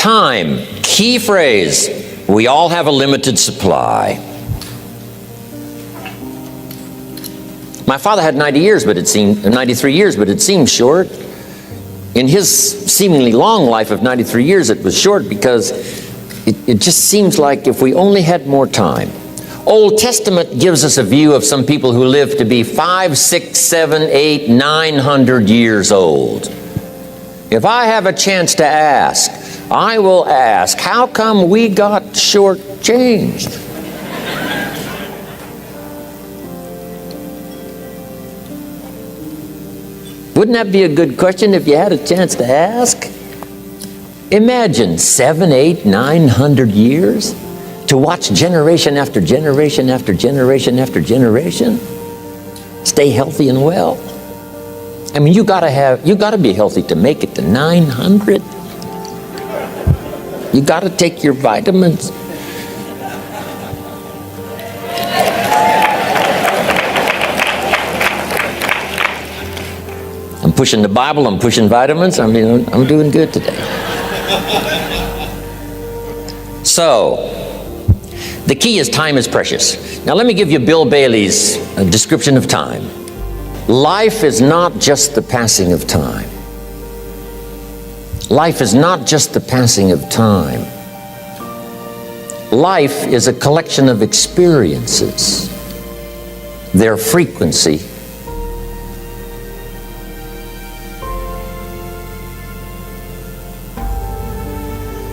Time, key phrase. We all have a limited supply. My father had 93 years, but it seemed short. In his seemingly long life of 93 years, it was short because it just seems like if we only had more time. Old Testament gives us a view of some people who live to be 5, 6, 7, 8, 900 years old. If I have a chance to ask, I will ask, how come we got shortchanged? Wouldn't that be a good question if you had a chance to ask? Imagine 7, 8, 900 years to watch generation after generation after generation after generation stay healthy and well. I mean, you gotta be healthy to make it to 900. You gotta take your vitamins. I'm pushing the Bible, I'm pushing vitamins. I mean, I'm doing good today. So, the key is time is precious. Now let me give you Bill Bailey's description of time. Life is not just the passing of time. Life is not just the passing of time. Life is a collection of experiences, their frequency,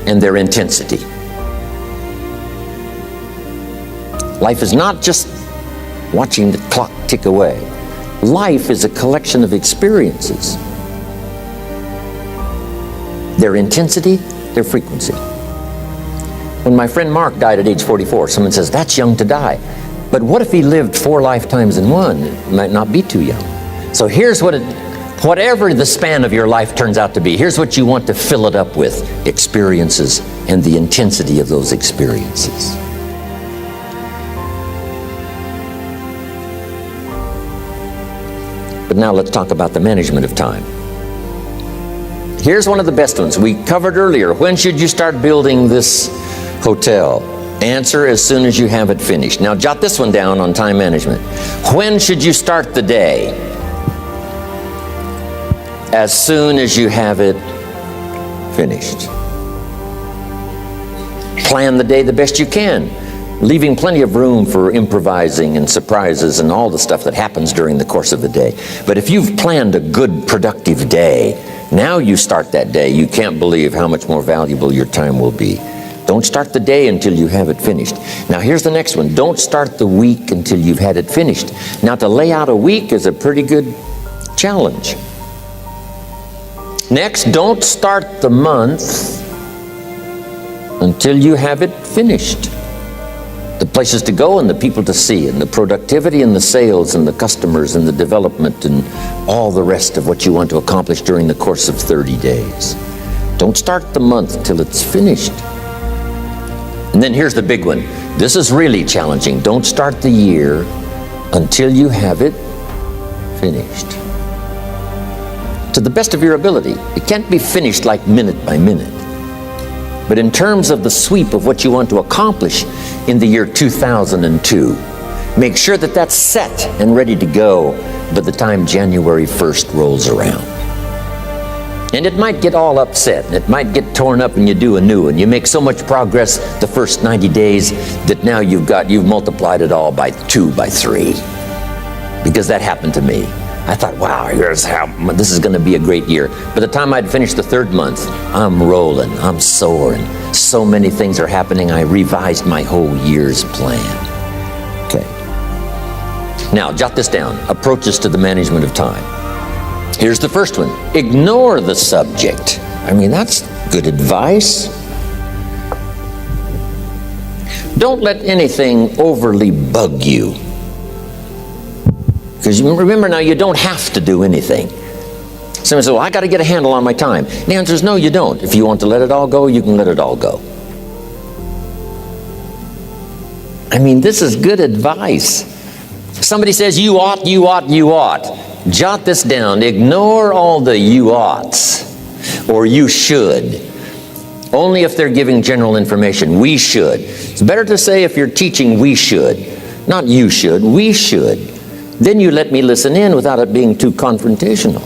and their intensity. Life is not just watching the clock tick away. Life is a collection of experiences, their intensity, their frequency. When my friend Mark died at age 44, someone says, that's young to die. But what if he lived 4 lifetimes in one? It might not be too young. So here's whatever the span of your life turns out to be, here's what you want to fill it up with: experiences and the intensity of those experiences. But now let's talk about the management of time. Here's one of the best ones. We covered earlier, when should you start building this hotel? Answer: as soon as you have it finished. Now jot this one down on time management. When should you start the day? As soon as you have it finished. Plan the day the best you can, leaving plenty of room for improvising and surprises and all the stuff that happens during the course of the day. But if you've planned a good, productive day, now you start that day, you can't believe how much more valuable your time will be. Don't start the day until you have it finished. Now here's the next one. Don't start the week until you've had it finished. Now to lay out a week is a pretty good challenge. Next, don't start the month until you have it finished. The places to go and the people to see and the productivity and the sales and the customers and the development and all the rest of what you want to accomplish during the course of 30 days. Don't start the month till it's finished. And then here's the big one. This is really challenging. Don't start the year until you have it finished. To the best of your ability. It can't be finished like minute by minute. But in terms of the sweep of what you want to accomplish in the year 2002, make sure that that's set and ready to go by the time January 1st rolls around. And it might get all upset, and it might get torn up, and you do a new one. You make so much progress the first 90 days that now you've multiplied it all by 2, by 3. Because that happened to me. I thought, wow, this is going to be a great year. By the time I'd finished the 3rd month, I'm rolling, I'm soaring. So many things are happening, I revised my whole year's plan. Okay. Now, jot this down. Approaches to the management of time. Here's the first one. Ignore the subject. I mean, that's good advice. Don't let anything overly bug you. Because remember now, you don't have to do anything. Someone says, well, I got to get a handle on my time. The answer is no, you don't. If you want to let it all go, you can let it all go. I mean, this is good advice. Somebody says, you ought, you ought, you ought. Jot this down. Ignore all the you oughts or you should. Only if they're giving general information. We should. It's better to say if you're teaching, we should. Not you should, we should. Then you let me listen in without it being too confrontational.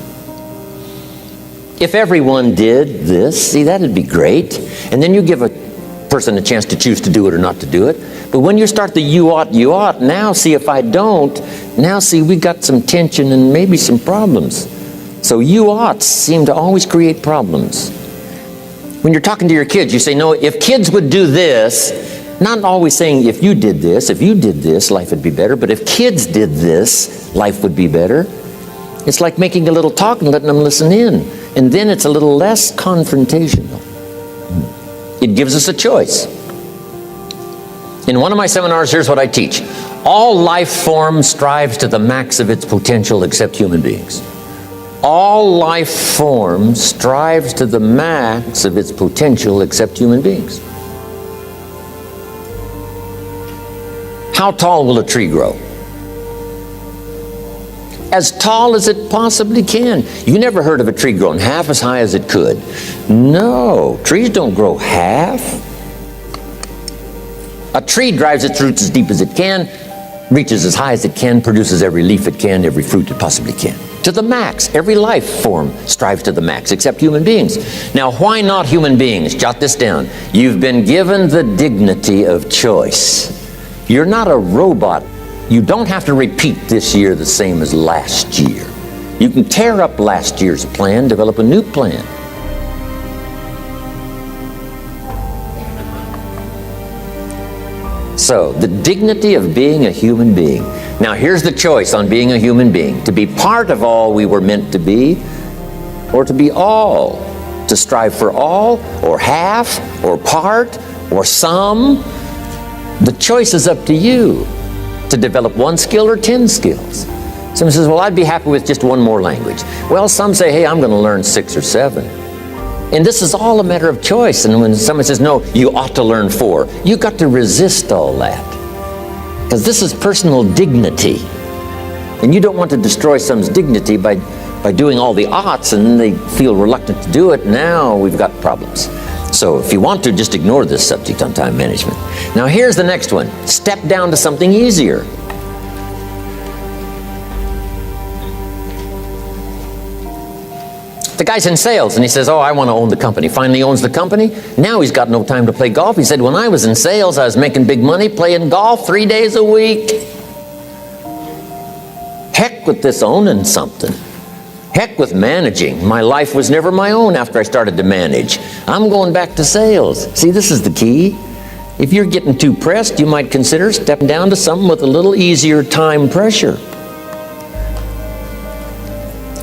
If everyone did this, see, that'd be great. And then you give a person a chance to choose to do it or not to do it. But when you start the you ought, now see if I don't, now see we got some tension and maybe some problems. So you oughts seem to always create problems. When you're talking to your kids, you say, no, if kids would do this, not always saying if you did this, life would be better, but if kids did this, life would be better. It's like making a little talk and letting them listen in. And then it's a little less confrontational. It gives us a choice. In one of my seminars, here's what I teach. All life form strives to the max of its potential except human beings. All life form strives to the max of its potential except human beings. How tall will a tree grow? As tall as it possibly can. You never heard of a tree growing half as high as it could. No, trees don't grow half. A tree drives its roots as deep as it can, reaches as high as it can, produces every leaf it can, every fruit it possibly can. To the max. Every life form strives to the max, except human beings. Now, why not human beings? Jot this down. You've been given the dignity of choice. You're not a robot. You don't have to repeat this year the same as last year. You can tear up last year's plan, develop a new plan. So, the dignity of being a human being. Now, here's the choice on being a human being. To be part of all we were meant to be, or to be all. To strive for all, or half, or part, or some. The choice is up to you. To develop one skill or 10 skills. Someone says, well, I'd be happy with just one more language. Well, some say, hey, I'm going to learn 6 or 7. And this is all a matter of choice. And when someone says, no, you ought to learn 4, you got to resist all that. Because this is personal dignity. And you don't want to destroy someone's dignity by doing all the oughts, and then they feel reluctant to do it. Now we've got problems. So if you want to, just ignore this subject on time management. Now here's the next one. Step down to something easier. The guy's in sales, and he says, oh, I want to own the company. Finally owns the company. Now he's got no time to play golf. He said, when I was in sales, I was making big money playing golf 3 days a week. Heck with this owning something. Heck with managing. My life was never my own after I started to manage. I'm going back to sales. See, this is the key. If you're getting too pressed, you might consider stepping down to something with a little easier time pressure.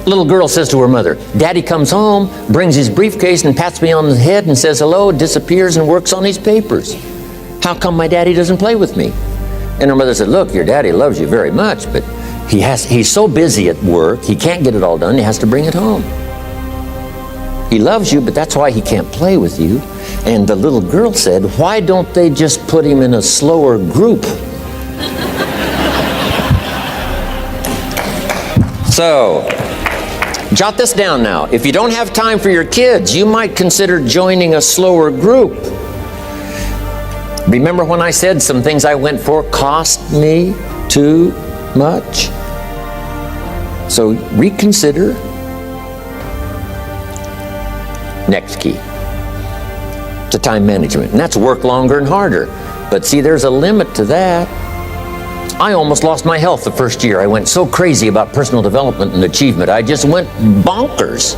Little girl says to her mother, Daddy comes home, brings his briefcase and pats me on the head and says hello, disappears and works on his papers. How come my daddy doesn't play with me? And her mother said, look, your daddy loves you very much, but he's so busy at work, he can't get it all done, he has to bring it home. He loves you, but that's why he can't play with you. And the little girl said, why don't they just put him in a slower group? So, jot this down now. If you don't have time for your kids, you might consider joining a slower group. Remember when I said some things I went for cost me too much? So reconsider. Next key to time management, and that's work longer and harder. But see, there's a limit to that. I almost lost my health the first year. I went so crazy about personal development and achievement. I just went bonkers.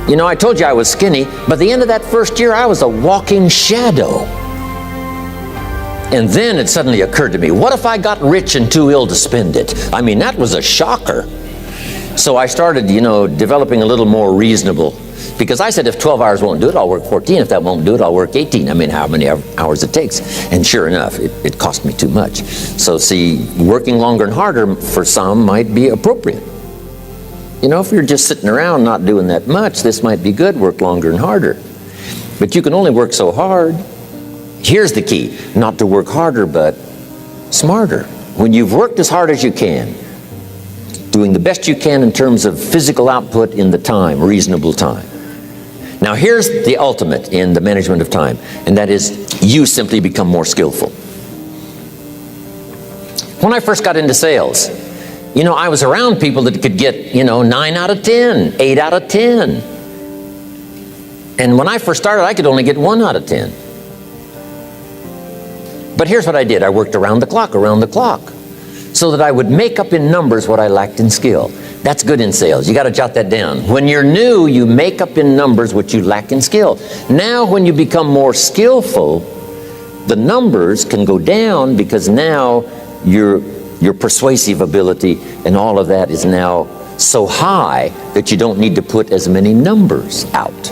You know, I told you I was skinny, but at the end of that first year, I was a walking shadow. And then it suddenly occurred to me, what if I got rich and too ill to spend it? I mean, that was a shocker. So I started, developing a little more reasonable. Because I said, if 12 hours won't do it, I'll work 14. If that won't do it, I'll work 18. I mean, how many hours it takes. And sure enough, it cost me too much. So see, working longer and harder for some might be appropriate. If you're just sitting around not doing that much, this might be good, work longer and harder. But you can only work so hard. Here's the key, not to work harder, but smarter. When you've worked as hard as you can, doing the best you can in terms of physical output in the time, reasonable time. Now here's the ultimate in the management of time, and that is you simply become more skillful. When I first got into sales, I was around people that could get, 9 out of 10, 8 out of 10. And when I first started, I could only get 1 out of 10. But here's what I did. I worked around the clock, so that I would make up in numbers what I lacked in skill. That's good in sales. You got to jot that down. When you're new, you make up in numbers what you lack in skill. Now, when you become more skillful, the numbers can go down because now your persuasive ability and all of that is now so high that you don't need to put as many numbers out.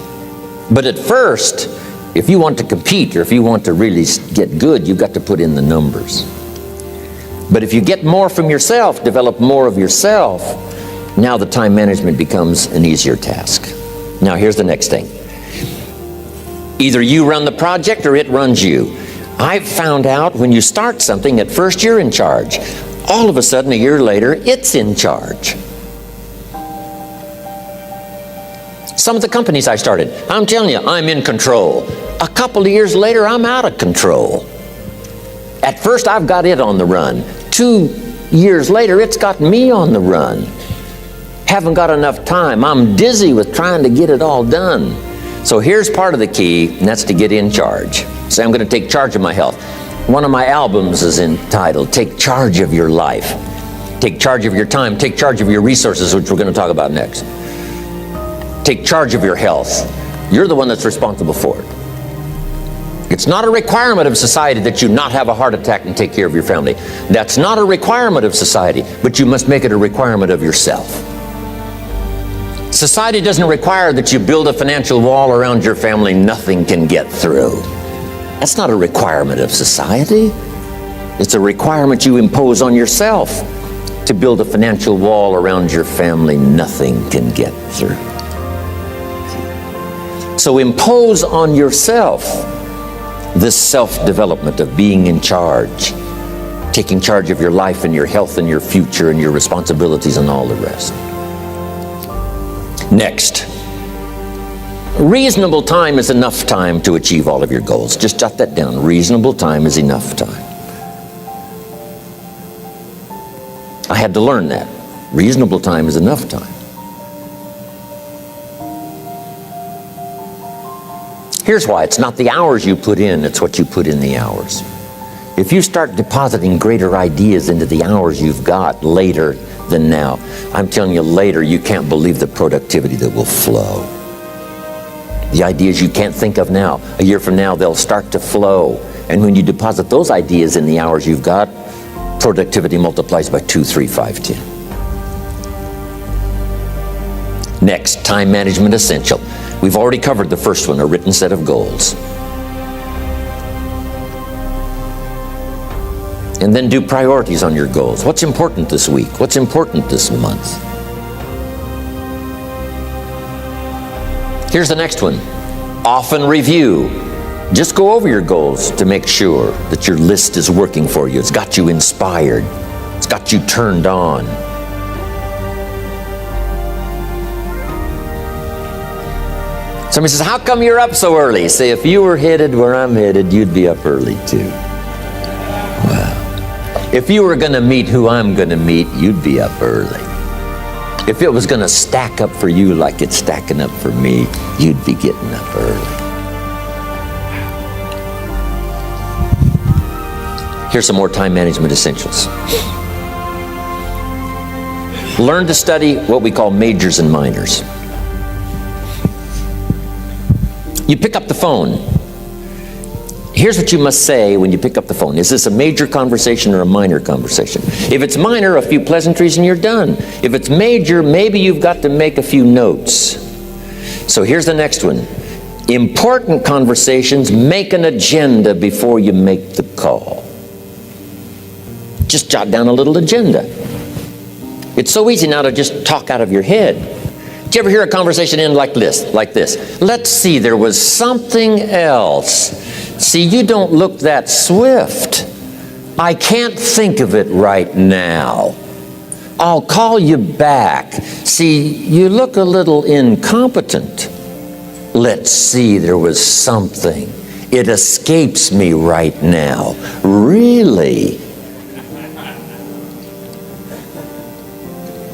But at first, if you want to compete or if you want to really get good, you've got to put in the numbers. But if you get more from yourself, develop more of yourself, now the time management becomes an easier task. Now here's the next thing. Either you run the project or it runs you. I've found out when you start something, at first you're in charge. All of a sudden, a year later, it's in charge. Some of the companies I started, I'm telling you, I'm in control. A couple of years later, I'm out of control. At first, I've got it on the run. 2 years later, it's got me on the run. Haven't got enough time. I'm dizzy with trying to get it all done. So here's part of the key, and that's to get in charge. Say, I'm going to take charge of my health. One of my albums is entitled, Take Charge of Your Life. Take charge of your time. Take charge of your resources, which we're going to talk about next. Take charge of your health. You're the one that's responsible for it. It's not a requirement of society that you not have a heart attack and take care of your family. That's not a requirement of society, but you must make it a requirement of yourself. Society doesn't require that you build a financial wall around your family nothing can get through. That's not a requirement of society. It's a requirement you impose on yourself to build a financial wall around your family nothing can get through. So impose on yourself this self-development of being in charge, taking charge of your life and your health and your future and your responsibilities and all the rest. Next, reasonable time is enough time to achieve all of your goals. Just jot that down. Reasonable time is enough time. I had to learn that. Reasonable time is enough time. Here's why. It's not the hours you put in, it's what you put in the hours. If you start depositing greater ideas into the hours you've got later than now, I'm telling you, later you can't believe the productivity that will flow. The ideas you can't think of now, a year from now, they'll start to flow. And when you deposit those ideas in the hours you've got, productivity multiplies by 2, 3, 5, 10. Next, time management essential. We've already covered the first one, a written set of goals. And then do priorities on your goals. What's important this week? What's important this month? Here's the next one. Often review. Just go over your goals to make sure that your list is working for you. It's got you inspired. It's got you turned on. Somebody says, how come you're up so early? Say, if you were headed where I'm headed, you'd be up early too. Wow. If you were going to meet who I'm going to meet, you'd be up early. If it was going to stack up for you like it's stacking up for me, you'd be getting up early. Here's some more time management essentials. Learn to study what we call majors and minors. You pick up the phone. Here's what you must say when you pick up the phone. Is this a major conversation or a minor conversation? If it's minor, a few pleasantries and you're done. If it's major, maybe you've got to make a few notes. So here's the next one. Important conversations, make an agenda before you make the call. Just jot down a little agenda. It's so easy now to just talk out of your head. Did you ever hear a conversation end like this? Let's see, there was something else. See, you don't look that swift. I can't think of it right now. I'll call you back. See, you look a little incompetent. Let's see, there was something. It escapes me right now. Really?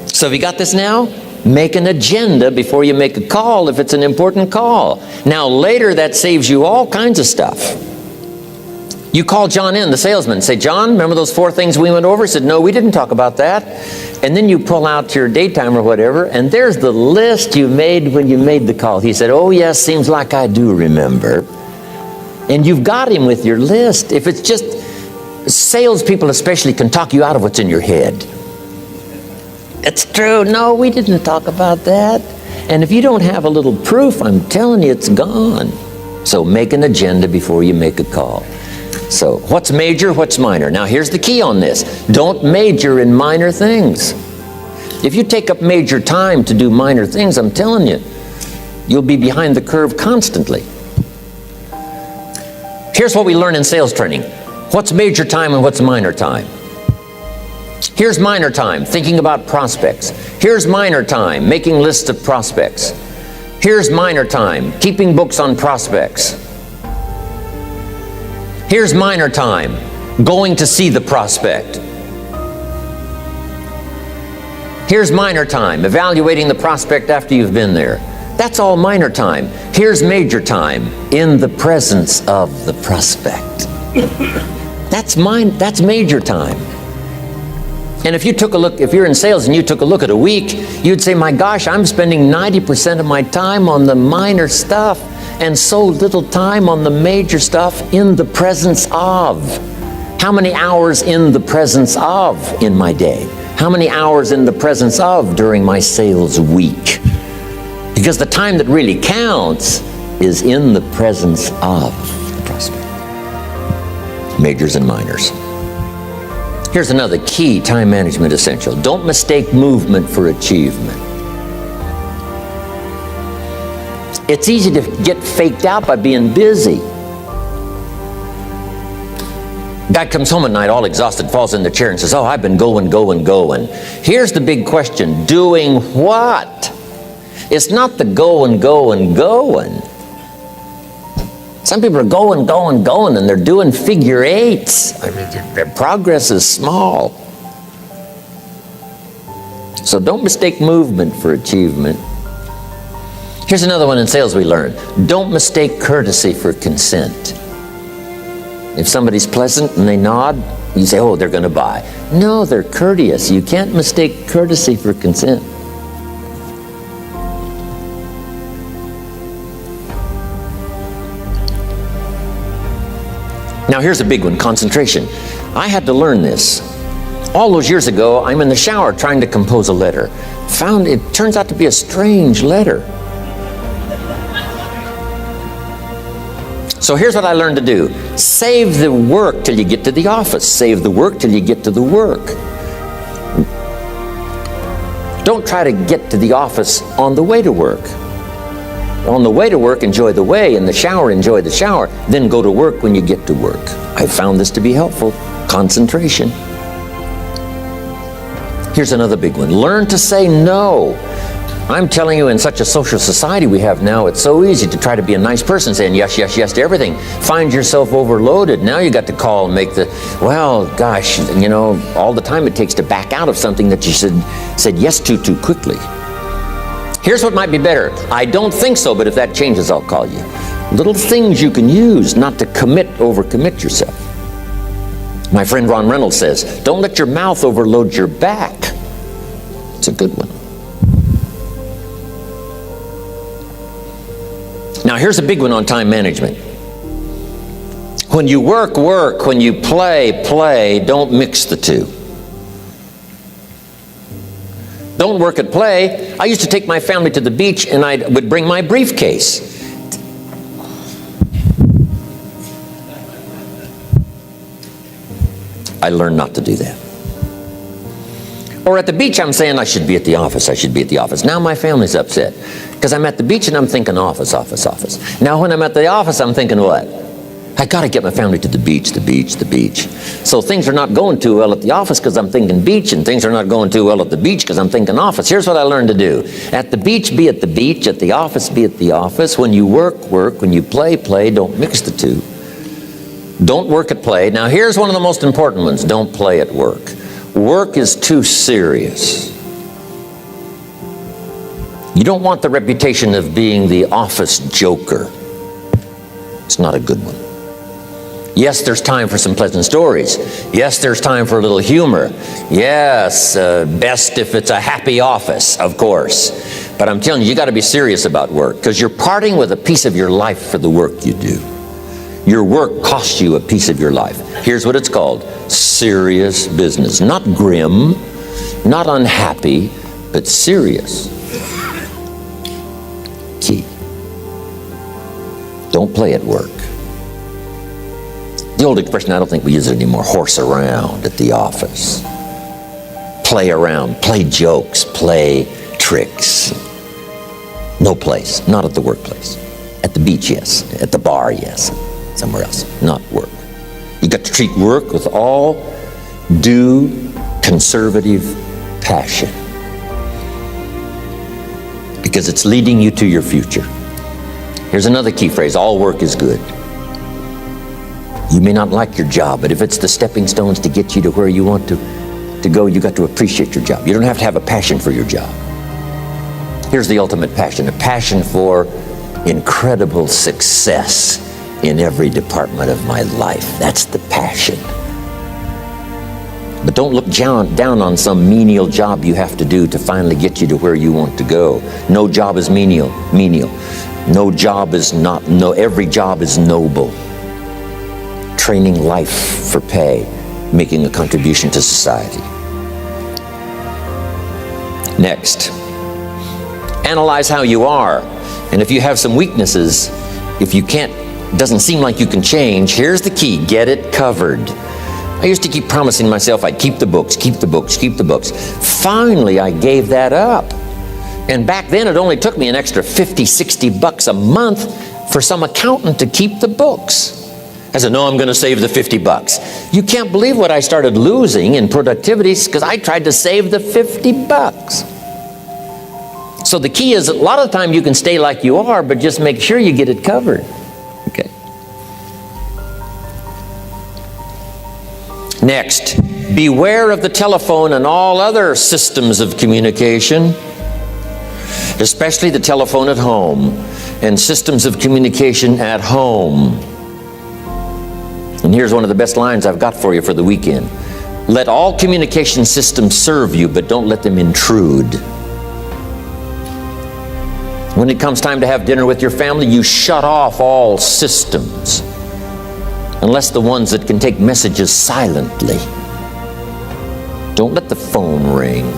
So have you got this now? Make an agenda before you make a call if it's an important call. Now later that saves you all kinds of stuff. You call John in, the salesman, say, John, remember those 4 things we went over? He said, no, we didn't talk about that. And then you pull out your daytime or whatever, and there's the list you made when you made the call. He said, oh yes, seems like I do remember. And you've got him with your list. If it's just, salespeople especially can talk you out of what's in your head. It's true, no, we didn't talk about that. And if you don't have a little proof, I'm telling you, it's gone. So make an agenda before you make a call. So what's major, what's minor? Now here's the key on this. Don't major in minor things. If you take up major time to do minor things, I'm telling you, you'll be behind the curve constantly. Here's what we learn in sales training. What's major time and what's minor time? Here's minor time, thinking about prospects. Here's minor time, making lists of prospects. Here's minor time, keeping books on prospects. Here's minor time, going to see the prospect. Here's minor time, evaluating the prospect after you've been there. That's all minor time. Here's major time, in the presence of the prospect. That's major time. And if you took a look, if you're in sales and you took a look at a week, you'd say, my gosh, I'm spending 90% of my time on the minor stuff and so little time on the major stuff in the presence of. How many hours in the presence of in my day? How many hours in the presence of during my sales week? Because the time that really counts is in the presence of the prospect. Majors and minors. Here's another key time management essential. Don't mistake movement for achievement. It's easy to get faked out by being busy. Guy comes home at night all exhausted, falls in the chair and says, oh, I've been going. Here's the big question, doing what? It's not the going. Some people are going, and they're doing figure eights. I mean, their progress is small. So don't mistake movement for achievement. Here's another one in sales we learned. Don't mistake courtesy for consent. If somebody's pleasant and they nod, you say, oh, they're going to buy. No, they're courteous. You can't mistake courtesy for consent. Now here's a big one, concentration. I had to learn this. All those years ago, I'm in the shower trying to compose a letter. Found it turns out to be a strange letter. So here's what I learned to do. Save the work till you get to the office. Save the work till you get to the work. Don't try to get to the office on the way to work. On the way to work, enjoy the way. In the shower, enjoy the shower. Then go to work when you get to work. I found this to be helpful. Concentration. Here's another big one. Learn to say no. I'm telling you, in such a social society we have now, it's so easy to try to be a nice person, saying yes to everything. Find yourself overloaded. Now you got to call and make the, well, gosh, you know, all the time it takes to back out of something that you said yes to too quickly. Here's what might be better. I don't think so, but if that changes, I'll call you. Little things you can use not to overcommit yourself. My friend Ron Reynolds says, don't let your mouth overload your back. It's a good one. Now here's a big one on time management. When you work, when you play, don't mix the two. Don't work at play. I used to take my family to the beach and I would bring my briefcase. I learned not to do that. Or at the beach, I'm saying I should be at the office. Now my family's upset because I'm at the beach and I'm thinking office. Now when I'm at the office, I'm thinking what? I got to get my family to the beach, the beach, the beach. So things are not going too well at the office because I'm thinking beach, and things are not going too well at the beach because I'm thinking office. Here's what I learned to do. At the beach, be at the beach. At the office, be at the office. When you work, work. When you play, play. Don't mix the two. Don't work at play. Now here's one of the most important ones. Don't play at work. Work is too serious. You don't want the reputation of being the office joker. It's not a good one. Yes, there's time for some pleasant stories. Yes, there's time for a little humor. Yes, best if it's a happy office, of course. But I'm telling you, you got to be serious about work, because you're parting with a piece of your life for the work you do. Your work costs you a piece of your life. Here's what it's called: serious business. Not grim, not unhappy, but serious. Key. Don't play at work. The old expression, I don't think we use it anymore, horse around at the office. Play around, play jokes, play tricks. No place, not at the workplace. At the beach, yes. At the bar, yes. Somewhere else, not work. You got to treat work with all due conservative passion, because it's leading you to your future. Here's another key phrase: all work is good. You may not like your job, but if it's the stepping stones to get you to where you want to go, you got to appreciate your job. You don't have to have a passion for your job. Here's the ultimate passion: a passion for incredible success in every department of my life. That's the passion. But don't look down on some menial job you have to do to finally get you to where you want to go. No job is menial. No job is not, no, every job is noble. Training life for pay, making a contribution to society. Next, analyze how you are. And if you have some weaknesses, if you can't, doesn't seem like you can change, here's the key: get it covered. I used to keep promising myself I'd keep the books, keep the books, keep the books. Finally, I gave that up. And back then, it only took me an extra $50-60 a month for some accountant to keep the books. I said, no, I'm going to save the $50. You can't believe what I started losing in productivity because I tried to save the $50. So the key is, a lot of the time you can stay like you are, but just make sure you get it covered. Okay. Next, beware of the telephone and all other systems of communication, especially the telephone at home and systems of communication at home. And here's one of the best lines I've got for you for the weekend: let all communication systems serve you, but don't let them intrude. When it comes time to have dinner with your family, you shut off all systems, unless the ones that can take messages silently. Don't let the phone ring.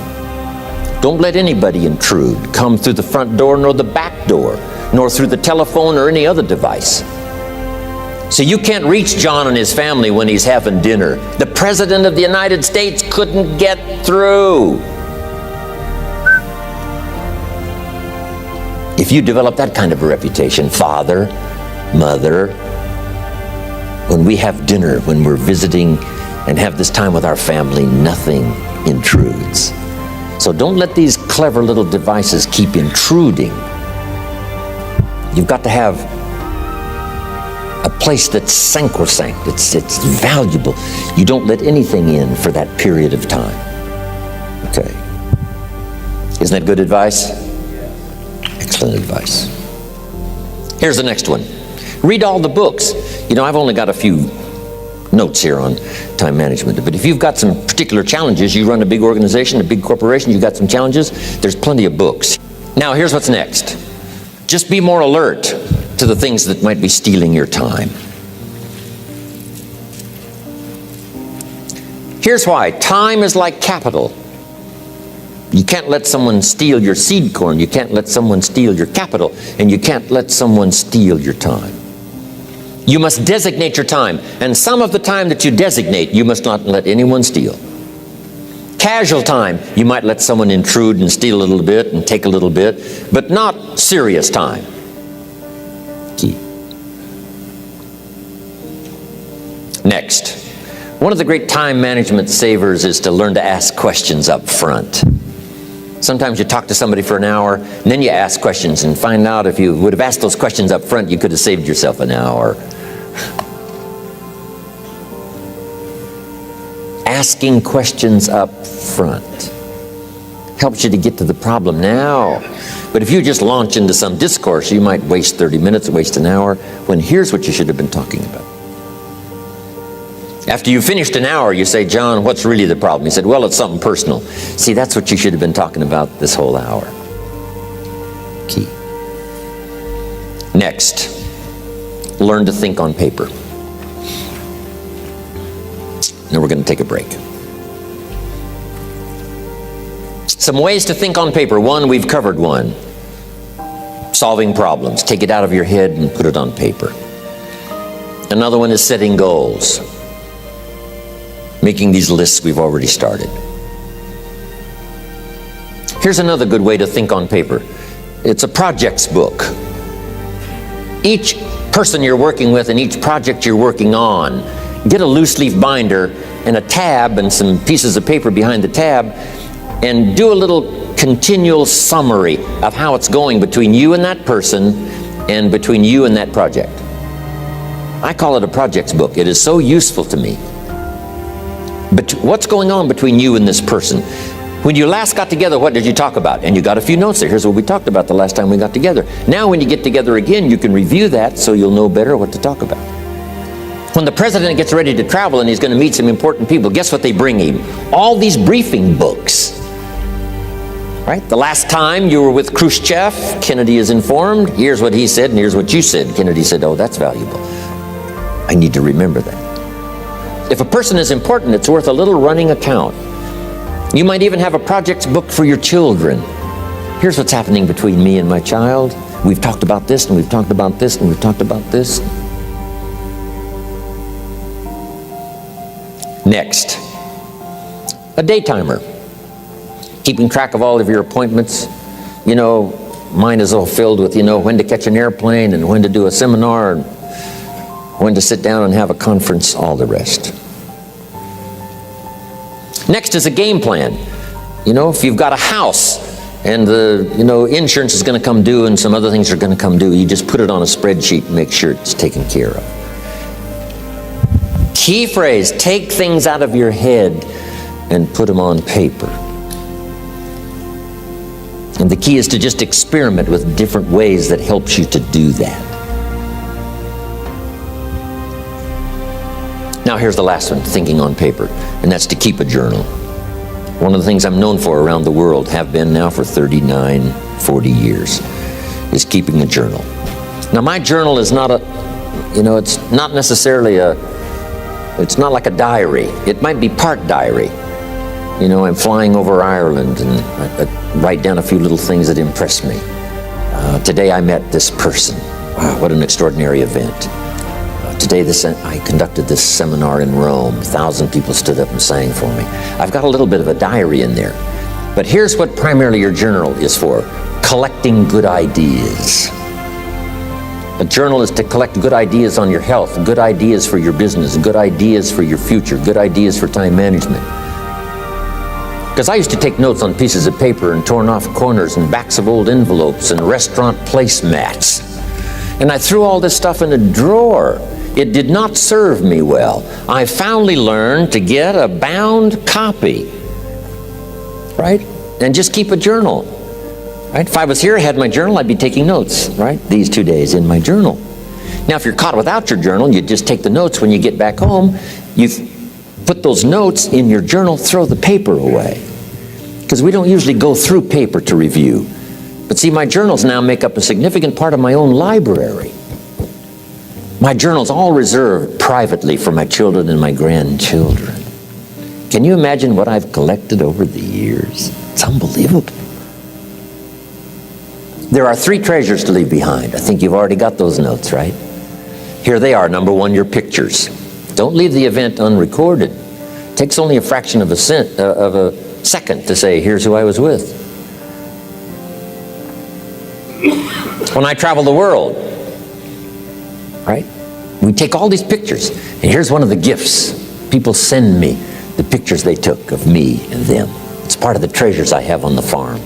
Don't let anybody intrude, come through the front door nor the back door, nor through the telephone or any other device. So you can't reach John and his family when he's having dinner. The President of the United States couldn't get through. If you develop that kind of a reputation, father, mother, when we have dinner, when we're visiting and have this time with our family, nothing intrudes. So don't let these clever little devices keep intruding. You've got to have a place that's sacrosanct, it's valuable. You don't let anything in for that period of time. Okay. Isn't that good advice? Excellent advice. Here's the next one. Read all the books. You know, I've only got a few notes here on time management, but if you've got some particular challenges, you run a big organization, a big corporation, you've got some challenges, there's plenty of books. Now, here's what's next. Just be more alert to the things that might be stealing your time. Here's why. Time is like capital. You can't let someone steal your seed corn. You can't let someone steal your capital. And you can't let someone steal your time. You must designate your time. And some of the time that you designate, you must not let anyone steal. Casual time, you might let someone intrude and steal a little bit and take a little bit, but not serious time. Key. Next, one of the great time management savers is to learn to ask questions up front. Sometimes you talk to somebody for an hour, and then you ask questions and find out if you would have asked those questions up front, you could have saved yourself an hour. Asking questions up front helps you to get to the problem now. But if you just launch into some discourse, you might waste 30 minutes, waste an hour, when here's what you should have been talking about. After you finished an hour, you say, John, what's really the problem? He said, well, it's something personal. See, that's what you should have been talking about this whole hour. Key. Next, learn to think on paper. Now we're going to take a break. Some ways to think on paper. One, we've covered one. Solving problems. Take it out of your head and put it on paper. Another one is setting goals. Making these lists we've already started. Here's another good way to think on paper. It's a projects book. Each person you're working with and each project you're working on, get a loose leaf binder and a tab and some pieces of paper behind the tab, and do a little continual summary of how it's going between you and that person and between you and that project. I call it a projects book. It is so useful to me. But what's going on between you and this person? When you last got together, what did you talk about? And you got a few notes there. Here's what we talked about the last time we got together. Now when you get together again, you can review that so you'll know better what to talk about. When the president gets ready to travel and he's going to meet some important people, guess what they bring him? All these briefing books. Right? The last time you were with Khrushchev, Kennedy is informed. Here's what he said and here's what you said. Kennedy said, oh, that's valuable. I need to remember that. If a person is important, it's worth a little running account. You might even have a projects book for your children. Here's what's happening between me and my child. We've talked about this, and we've talked about this, and we've talked about this. Next, a day timer. Keeping track of all of your appointments. You know, mine is all filled with, when to catch an airplane and when to do a seminar and when to sit down and have a conference, all the rest. Next is a game plan. If you've got a house and the insurance is going to come due and some other things are going to come due, you just put it on a spreadsheet and make sure it's taken care of. Key phrase, take things out of your head and put them on paper. And the key is to just experiment with different ways that helps you to do that. Now here's the last one, thinking on paper, and that's to keep a journal. One of the things I'm known for around the world, have been now for 39, 40 years, is keeping a journal. Now my journal is not it's not necessarily it's not like a diary. It might be part diary. I'm flying over Ireland and I write down a few little things that impress me. Today I met this person. Wow, what an extraordinary event. Today I conducted this seminar in Rome. 1,000 people stood up and sang for me. I've got a little bit of a diary in there. But here's what primarily your journal is for. Collecting good ideas. A journal is to collect good ideas on your health, good ideas for your business, good ideas for your future, good ideas for time management. Because I used to take notes on pieces of paper and torn off corners and backs of old envelopes and restaurant placemats. And I threw all this stuff in a drawer. It did not serve me well. I finally learned to get a bound copy, right? And just keep a journal, right? If I was here, I had my journal, I'd be taking notes, right? These 2 days in my journal. Now, if you're caught without your journal, you just take the notes when you get back home. You put those notes in your journal, throw the paper away. Because we don't usually go through paper to review. But see, my journals now make up a significant part of my own library. My journal's all reserved privately for my children and my grandchildren. Can you imagine what I've collected over the years? It's unbelievable. There are 3 treasures to leave behind. I think you've already got those notes, right? Here they are. Number 1, your pictures. Don't leave the event unrecorded. It takes only a fraction of a second to say, here's who I was with. When I travel the world, right? We take all these pictures, and here's one of the gifts. People send me the pictures they took of me and them. It's part of the treasures I have on the farm.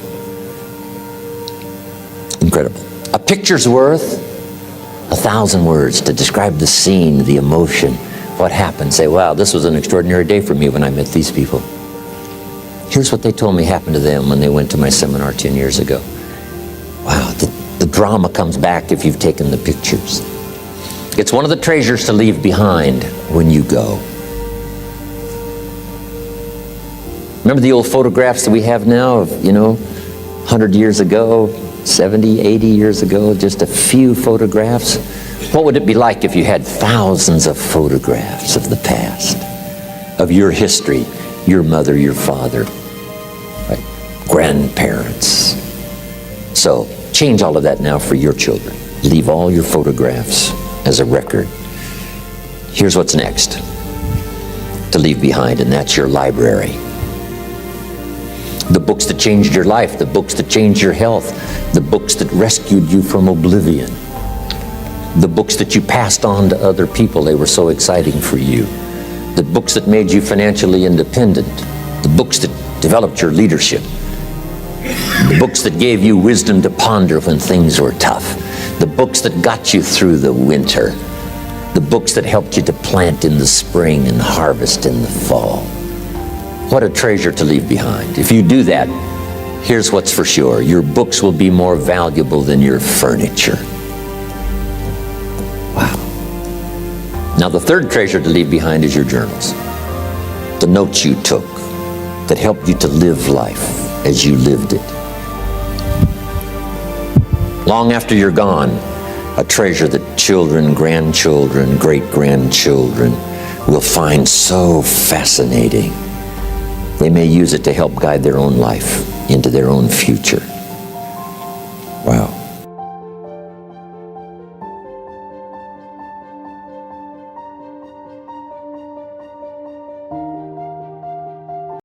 Incredible. A picture's worth 1,000 words to describe the scene, the emotion, what happened. Say, wow, this was an extraordinary day for me when I met these people. Here's what they told me happened to them when they went to my seminar 10 years ago. Wow, the drama comes back if you've taken the pictures. It's one of the treasures to leave behind when you go. Remember the old photographs that we have now of, 100 years ago, 70, 80 years ago, just a few photographs? What would it be like if you had thousands of photographs of the past, of your history, your mother, your father, right? Grandparents? So change all of that now for your children. Leave all your photographs as a record. Here's what's next to leave behind, and that's your library. The books that changed your life, the books that changed your health, the books that rescued you from oblivion, the books that you passed on to other people, they were so exciting for you, the books that made you financially independent, the books that developed your leadership, the books that gave you wisdom to ponder when things were tough, the books that got you through the winter, the books that helped you to plant in the spring and harvest in the fall. What a treasure to leave behind. If you do that, here's what's for sure. Your books will be more valuable than your furniture. Wow. Now the third treasure to leave behind is your journals. The notes you took that helped you to live life as you lived it. Long after you're gone, a treasure that children, grandchildren, great-grandchildren will find so fascinating. They may use it to help guide their own life into their own future.